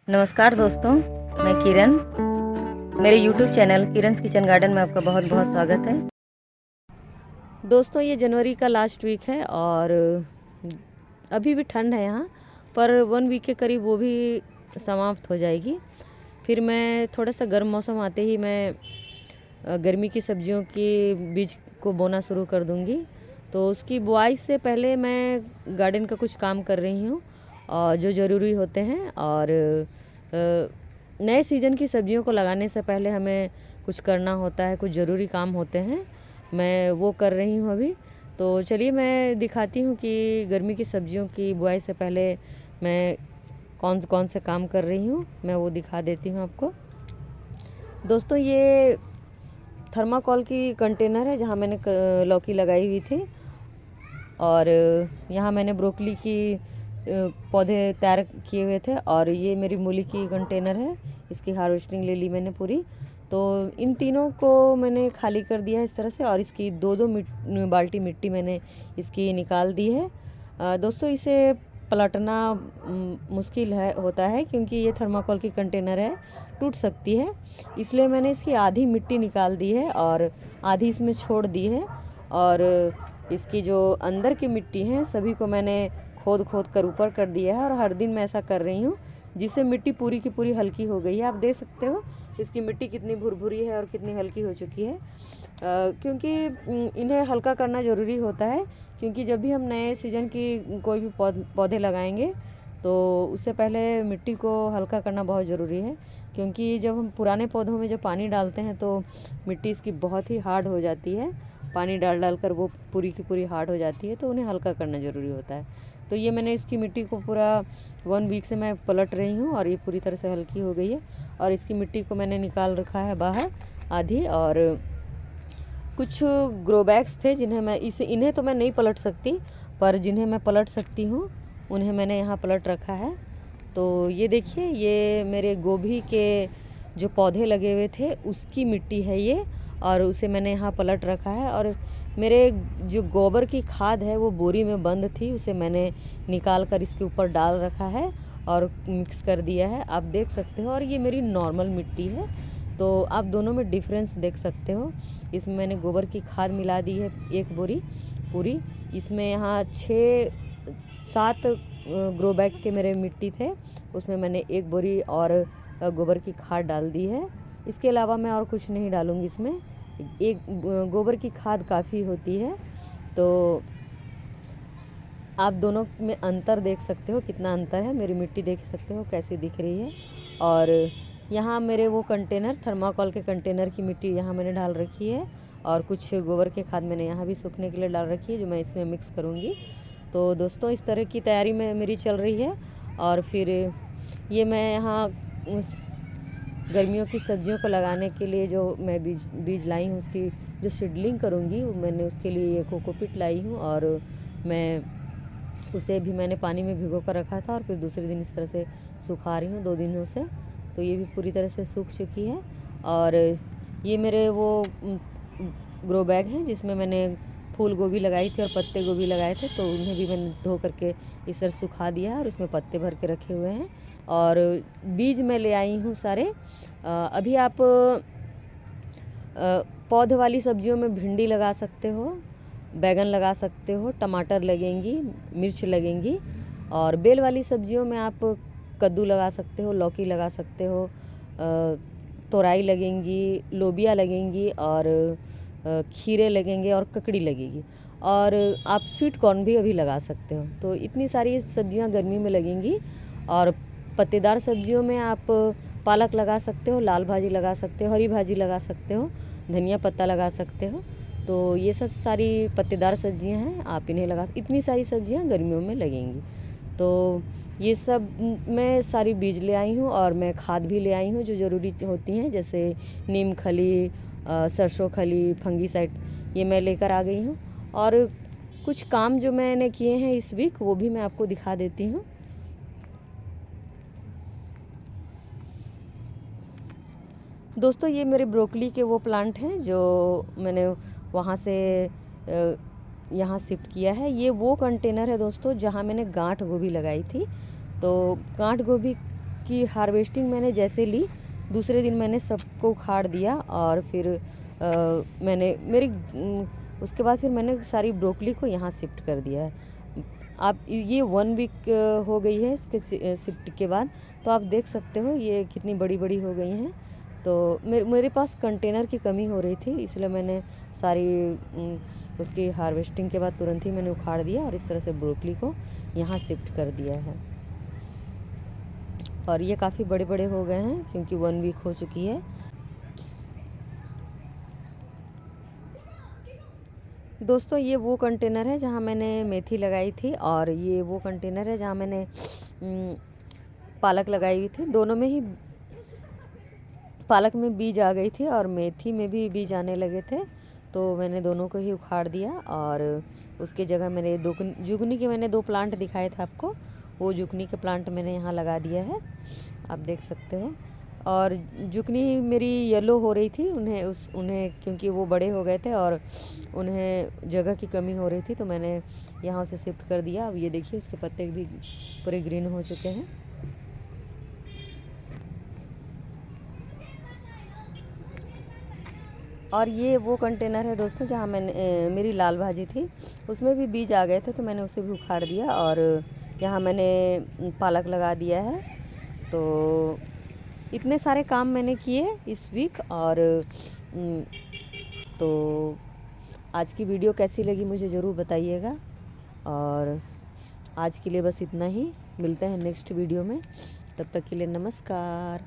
नमस्कार दोस्तों, मैं किरण। मेरे YouTube चैनल किरण's किचन गार्डन में आपका बहुत बहुत स्वागत है। दोस्तों, ये जनवरी का लास्ट वीक है और अभी भी ठंड है यहाँ पर 1 वीक के करीब वो भी समाप्त हो जाएगी। फिर मैं थोड़ा सा गर्म मौसम आते ही मैं गर्मी की सब्जियों के बीज को बोना शुरू कर दूँगी। तो उसकी बुआई से पहले मैं गार्डन का कुछ काम कर रही हूँ जो ज़रूरी होते हैं। और नए सीज़न की सब्जियों को लगाने से पहले हमें कुछ करना होता है, कुछ ज़रूरी काम होते हैं, मैं वो कर रही हूँ अभी। तो चलिए मैं दिखाती हूँ कि गर्मी की सब्जियों की बुआई से पहले मैं कौन कौन से काम कर रही हूँ, मैं वो दिखा देती हूँ आपको। दोस्तों, ये थर्माकोल की कंटेनर है जहाँ मैंने लौकी लगाई हुई थी और यहाँ मैंने ब्रोकली की पौधे तैयार किए हुए थे और ये मेरी मूली की कंटेनर है, इसकी हार्वेस्टिंग ले ली मैंने पूरी। तो इन तीनों को मैंने खाली कर दिया है इस तरह से और इसकी दो बाल्टी मिट्टी मैंने इसकी निकाल दी है। दोस्तों, इसे पलटना मुश्किल होता है क्योंकि ये थर्माकोल की कंटेनर है, टूट सकती है, इसलिए मैंने इसकी आधी मिट्टी निकाल दी है और आधी इसमें छोड़ दी है। और इसकी जो अंदर की मिट्टी है सभी को मैंने खोद खोद कर ऊपर कर दिया है और हर दिन मैं ऐसा कर रही हूँ जिससे मिट्टी पूरी की पूरी हल्की हो गई है। आप देख सकते हो इसकी मिट्टी कितनी भुरभुरी है और कितनी हल्की हो चुकी है, क्योंकि इन्हें हल्का करना ज़रूरी होता है। क्योंकि जब भी हम नए सीज़न की कोई भी पौधे लगाएंगे तो उससे पहले मिट्टी को हल्का करना बहुत ज़रूरी है, क्योंकि जब हम पुराने पौधों में जब पानी डालते हैं तो मिट्टी इसकी बहुत ही हार्ड हो जाती है, पानी डाल डाल कर वो पूरी की पूरी हार्ड हो जाती है, तो उन्हें हल्का करना ज़रूरी होता है। तो ये मैंने इसकी मिट्टी को पूरा 1 वीक से मैं पलट रही हूँ और ये पूरी तरह से हल्की हो गई है। और इसकी मिट्टी को मैंने निकाल रखा है बाहर आधी। और कुछ ग्रो बैग्स थे जिन्हें मैं इन्हें तो मैं नहीं पलट सकती, पर जिन्हें मैं पलट सकती हूँ उन्हें मैंने यहाँ पलट रखा है। तो ये देखिए, ये मेरे गोभी के जो पौधे लगे हुए थे उसकी मिट्टी है ये, और उसे मैंने यहाँ पलट रखा है। और मेरे जो गोबर की खाद है वो बोरी में बंद थी, उसे मैंने निकाल कर इसके ऊपर डाल रखा है और मिक्स कर दिया है, आप देख सकते हो। और ये मेरी नॉर्मल मिट्टी है, तो आप दोनों में डिफरेंस देख सकते हो। इसमें मैंने गोबर की खाद मिला दी है 1 बोरी पूरी। इसमें यहाँ 6-7 ग्रो बैग के मेरे मिट्टी थे, उसमें मैंने 1 बोरी और गोबर की खाद डाल दी है। इसके अलावा मैं और कुछ नहीं डालूँगी इसमें, एक गोबर की खाद काफ़ी होती है। तो आप दोनों में अंतर देख सकते हो, कितना अंतर है, मेरी मिट्टी देख सकते हो कैसी दिख रही है। और यहाँ मेरे वो कंटेनर, थर्माकोल के कंटेनर की मिट्टी यहाँ मैंने डाल रखी है और कुछ गोबर के खाद मैंने यहाँ भी सूखने के लिए डाल रखी है जो मैं इसमें मिक्स करूँगी। तो दोस्तों, इस तरह की तैयारी में मेरी चल रही है। और फिर ये मैं यहाँ गर्मियों की सब्जियों को लगाने के लिए जो मैं बीज लाई हूँ उसकी जो सीडलिंग करूँगी, मैंने उसके लिए ये कोकोपीट लाई हूँ और मैं उसे भी मैंने पानी में भिगो कर रखा था और फिर दूसरे दिन इस तरह से सुखा रही हूँ 2 दिनों से। तो ये भी पूरी तरह से सूख चुकी है। और ये मेरे वो ग्रो बैग हैं जिसमें मैंने फूल गोभी लगाई थी और पत्ते गोभी लगाए थे, तो उन्हें भी मैंने धो करके इस तरह सुखा दिया है और उसमें पत्ते भर के रखे हुए हैं। और बीज मैं ले आई हूँ सारे। अभी आप पौध वाली सब्जियों में भिंडी लगा सकते हो, बैगन लगा सकते हो, टमाटर लगेंगी, मिर्च लगेंगी। और बेल वाली सब्जियों में आप कद्दू लगा सकते हो, लौकी लगा सकते हो, तोरई लगेंगी, लोबिया लगेंगी और खीरे लगेंगे और ककड़ी लगेगी। और आप स्वीट कॉर्न भी अभी लगा सकते हो। तो इतनी सारी सब्जियां गर्मी में लगेंगी। और पत्तेदार सब्जियों में आप पालक लगा सकते हो, लाल भाजी लगा सकते हो, हरी भाजी लगा सकते हो, धनिया पत्ता लगा सकते हो। तो ये सब सारी पत्तेदार सब्जियां हैं, आप इन्हें इतनी सारी सब्जियां गर्मियों में लगेंगी। तो ये सब मैं सारी बीज ले आई हूँ और मैं खाद भी ले आई हूँ जो ज़रूरी होती हैं, जैसे नीम खली, सरसों खली, फंगीसाइड, ये मैं लेकर आ गई हूँ। और कुछ काम जो मैंने किए हैं इस वीक वो भी मैं आपको दिखा देती हूँ। दोस्तों, ये मेरे ब्रोकली के वो प्लांट हैं जो मैंने वहाँ से यहाँ शिफ्ट किया है। ये वो कंटेनर है दोस्तों जहाँ मैंने गांठ गोभी लगाई थी। तो गांठ गोभी उसकी हार्वेस्टिंग मैंने जैसे ली, दूसरे दिन मैंने सबको उखाड़ दिया और फिर मैंने उसके बाद फिर मैंने सारी ब्रोकली को यहाँ शिफ्ट कर दिया है। आप ये 1 वीक हो गई है इसके शिफ्ट के बाद, तो आप देख सकते हो ये कितनी बड़ी बड़ी हो गई हैं। तो मेरे पास कंटेनर की कमी हो रही थी, इसलिए मैंने सारी उसकी हार्वेस्टिंग के बाद तुरंत ही मैंने उखाड़ दिया और इस तरह से ब्रोकली को यहाँ शिफ्ट कर दिया है। और ये काफ़ी बड़े बड़े हो गए हैं क्योंकि 1 वीक हो चुकी है। दोस्तों ये वो कंटेनर है जहाँ मैंने मेथी लगाई थी, और ये वो कंटेनर है जहाँ मैंने पालक लगाई हुई थी। दोनों में ही पालक में बीज आ गई थी और मेथी में भी बीज आने लगे थे, तो मैंने दोनों को ही उखाड़ दिया। और उसके जगह मैंने जुगनी के मैंने 2 प्लांट दिखाए थे आपको, वो जुगनी के प्लांट मैंने यहाँ लगा दिया है, आप देख सकते हो। और जुगनी मेरी येलो हो रही थी, उन्हें क्योंकि वो बड़े हो गए थे और उन्हें जगह की कमी हो रही थी, तो मैंने यहाँ से शिफ्ट कर दिया। अब ये देखिए उसके पत्ते भी पूरे ग्रीन हो चुके हैं। और ये वो कंटेनर है दोस्तों जहाँ मैंने मेरी लाल भाजी थी, उसमें भी बीज आ गए थे, तो मैंने उसे भी उखाड़ दिया और यहाँ मैंने पालक लगा दिया है। तो इतने सारे काम मैंने किए इस वीक। और तो आज की वीडियो कैसी लगी मुझे ज़रूर बताइएगा। और आज के लिए बस इतना ही, मिलते हैं नेक्स्ट वीडियो में, तब तक के लिए नमस्कार।